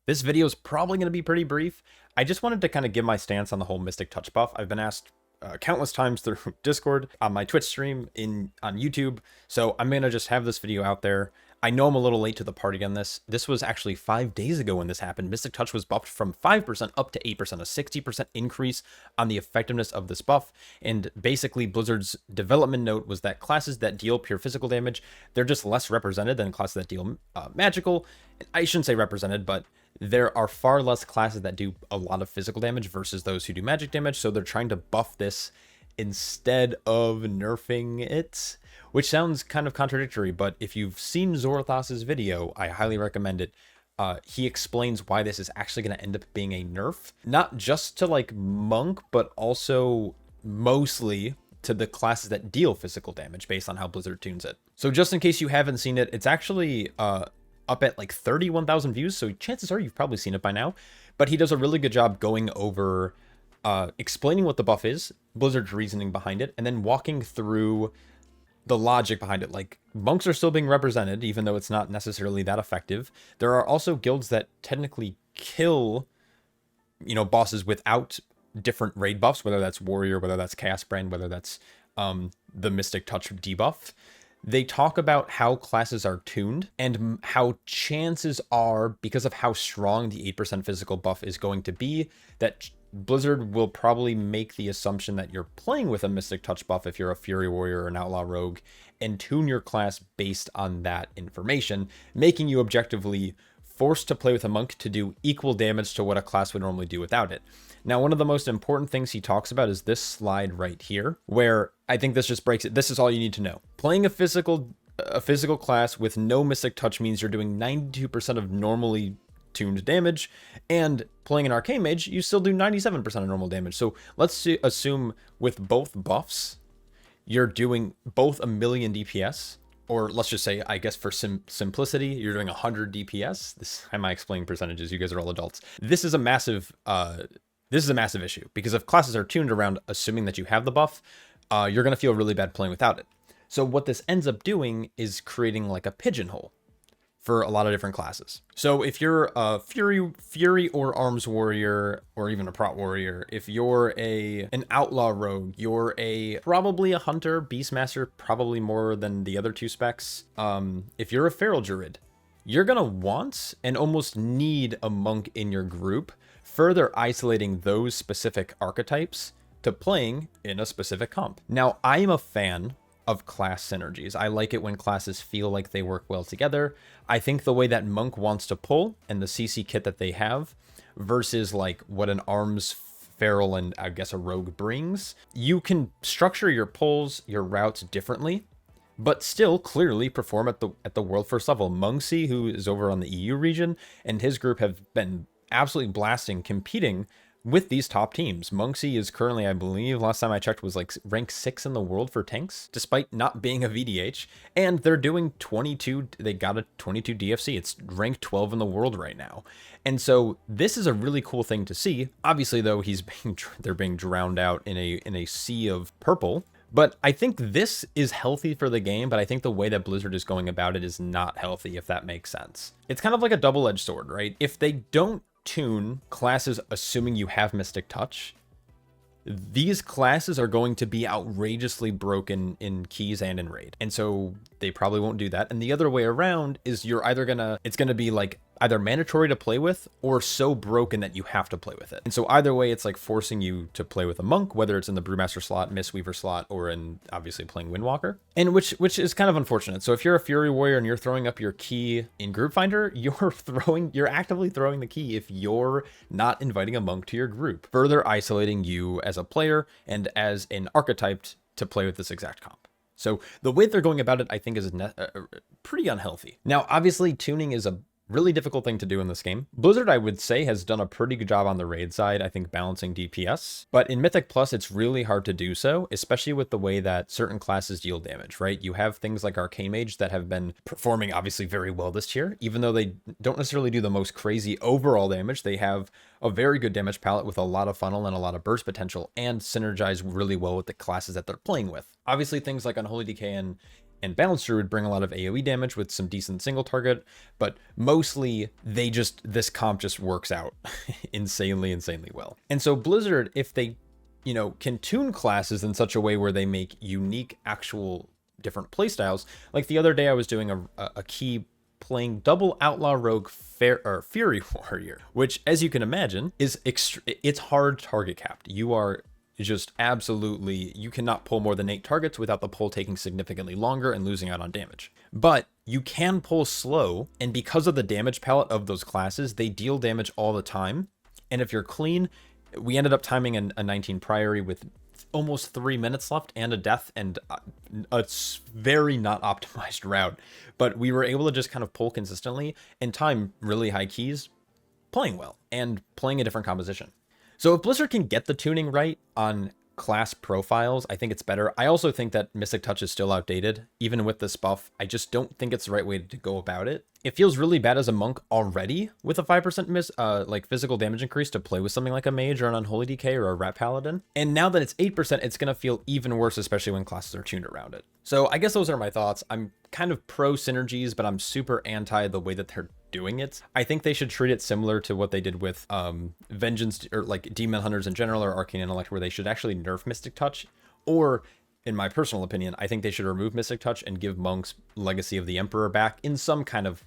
This video is probably going to be pretty brief. I just wanted to kind of give my stance on the whole Mystic Touch buff. I've been asked countless times through Discord, on my Twitch stream, on YouTube, so I'm going to just have this video out there. I know I'm a little late to the party on this. This was actually 5 days ago when this happened. Mystic Touch was buffed from 5% up to 8%, a 60% increase on the effectiveness of this buff. And basically Blizzard's development note was that classes that deal pure physical damage, they're just less represented than classes that deal magical. I shouldn't say represented, but there are far less classes that do a lot of physical damage versus those who do magic damage. So they're trying to buff this instead of nerfing it, which sounds kind of contradictory, but if you've seen Zorthas' video, I highly recommend it. He explains why this is actually going to end up being a nerf, not just to like Monk, but also mostly to the classes that deal physical damage based on how Blizzard tunes it. So just in case you haven't seen it, it's actually up at like 31,000 views, so chances are you've probably seen it by now, but he does a really good job going over explaining what the buff is, Blizzard's reasoning behind it, and then walking through the logic behind it. Like, monks are still being represented, even though it's not necessarily that effective. There are also guilds that technically kill, bosses without different raid buffs, whether that's warrior, whether that's chaos brand, whether that's the Mystic Touch debuff. They talk about how classes are tuned and how chances are, because of how strong the 8% physical buff is going to be, that Blizzard will probably make the assumption that you're playing with a Mystic Touch buff if you're a Fury Warrior or an Outlaw Rogue, and tune your class based on that information, making you objectively forced to play with a monk to do equal damage to what a class would normally do without it. Now, one of the most important things he talks about is this slide right here, where I think this just breaks it. This is all you need to know. Playing a physical class with no Mystic Touch means you're doing 92% of normally tuned damage, and playing an Arcane Mage, you still do 97% of normal damage. So let's assume with both buffs, you're doing both a million DPS, or let's just say, I guess for simplicity, you're doing 100 DPS. How am I explaining percentages? You guys are all adults. This is a massive issue, because if classes are tuned around assuming that you have the buff, you're going to feel really bad playing without it. So what this ends up doing is creating like a pigeonhole for a lot of different classes. So if you're a Fury or Arms Warrior, or even a Prot Warrior, if you're an Outlaw Rogue, you're probably a Hunter, Beastmaster, probably more than the other two specs. If you're a Feral Druid, you're gonna want and almost need a monk in your group, further isolating those specific archetypes to playing in a specific comp. Now, I am a fan of class synergies. I like it when classes feel like they work well together. I think the way that Monk wants to pull and the CC kit that they have versus like what an Arms, Feral, and I guess a Rogue brings, you can structure your pulls, your routes differently, but still clearly perform at the world first level. Munksy, who is over on the EU region, and his group have been absolutely blasting, competing with these top teams. Munksy is currently, I believe, last time I checked, was like rank 6 in the world for tanks, despite not being a VDH. And they're doing 22, they got a 22 DFC. It's ranked 12 in the world right now. And so this is a really cool thing to see. Obviously, though, they're being drowned out in a sea of purple. But I think this is healthy for the game, but I think the way that Blizzard is going about it is not healthy, if that makes sense. It's kind of like a double-edged sword, right? If they don't tune classes assuming you have Mystic Touch, these classes are going to be outrageously broken in keys and in raid, and so they probably won't do that. And the other way around is it's gonna be like either mandatory to play with or so broken that you have to play with it. And so either way, it's like forcing you to play with a monk, whether it's in the Brewmaster slot, Mistweaver slot, or in obviously playing Windwalker, and which is kind of unfortunate. So if you're a Fury Warrior and you're throwing up your key in Group Finder, you're actively throwing the key if you're not inviting a monk to your group, further isolating you as a player and as an archetype to play with this exact comp. So the way they're going about it, I think, is pretty unhealthy. Now, obviously, tuning is a really difficult thing to do in this game. Blizzard, I would say, has done a pretty good job on the raid side, I think, balancing DPS. But in Mythic Plus, it's really hard to do so, especially with the way that certain classes deal damage, right? You have things like Arcane Mage that have been performing obviously very well this year. Even though they don't necessarily do the most crazy overall damage, they have a very good damage palette with a lot of funnel and a lot of burst potential, and synergize really well with the classes that they're playing with. Obviously, things like Unholy Decay and and Balanced Druid bring a lot of AoE damage with some decent single target, but mostly this comp just works out insanely well. And so Blizzard, if they, can tune classes in such a way where they make unique actual different playstyles, like the other day I was doing a key playing double Outlaw Rogue Fury Warrior, which, as you can imagine, is it's hard target capped. You are just absolutely, you cannot pull more than 8 targets without the pull taking significantly longer and losing out on damage. But you can pull slow, and because of the damage palette of those classes, they deal damage all the time. And if you're clean, we ended up timing a 19 Priory with almost 3 minutes left and a death and a very not optimized route. But we were able to just kind of pull consistently and time really high keys, playing well and playing a different composition. So if Blizzard can get the tuning right on class profiles, I think it's better. I also think that Mystic Touch is still outdated. Even with this buff, I just don't think it's the right way to go about it. It feels really bad as a monk already with a 5% physical damage increase to play with something like a mage or an Unholy DK or a Rat Paladin. And now that it's 8%, it's going to feel even worse, especially when classes are tuned around it. So I guess those are my thoughts. I'm kind of pro synergies, but I'm super anti the way that they're doing it. I think they should treat it similar to what they did with Vengeance, or like Demon Hunters in general, or Arcane Intellect, where they should actually nerf Mystic Touch. Or, in my personal opinion, I think they should remove Mystic Touch and give monks Legacy of the Emperor back in some kind of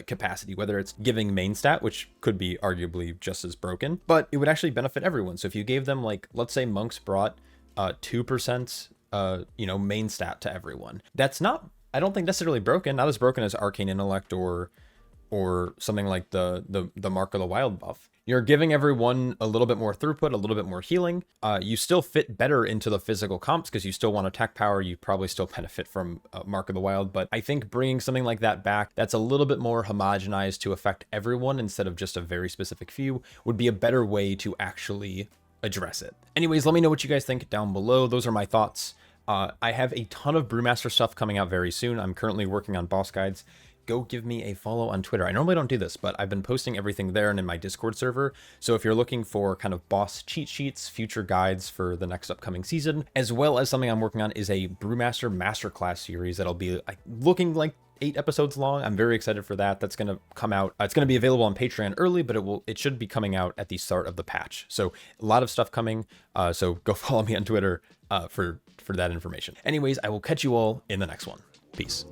capacity, whether it's giving main stat, which could be arguably just as broken, but it would actually benefit everyone. So if you gave them, like, let's say monks brought 2% main stat to everyone, that's not, I don't think, necessarily broken, not as broken as Arcane Intellect or something like the Mark of the Wild buff. You're giving everyone a little bit more throughput, a little bit more healing. You still fit better into the physical comps because you still want attack power. You probably still benefit from Mark of the Wild, but I think bringing something like that back that's a little bit more homogenized to affect everyone instead of just a very specific few would be a better way to actually address it. Anyways, let me know what you guys think down below. Those are my thoughts. I have a ton of Brewmaster stuff coming out very soon. I'm currently working on boss guides. Go give me a follow on Twitter. I normally don't do this, but I've been posting everything there and in my Discord server. So if you're looking for kind of boss cheat sheets, future guides for the next upcoming season, as well as something I'm working on is a Brewmaster Masterclass series that'll be looking like 8 episodes long. I'm very excited for that. That's going to come out. It's going to be available on Patreon early, but it should be coming out at the start of the patch. So a lot of stuff coming. So go follow me on Twitter for that information. Anyways, I will catch you all in the next one. Peace.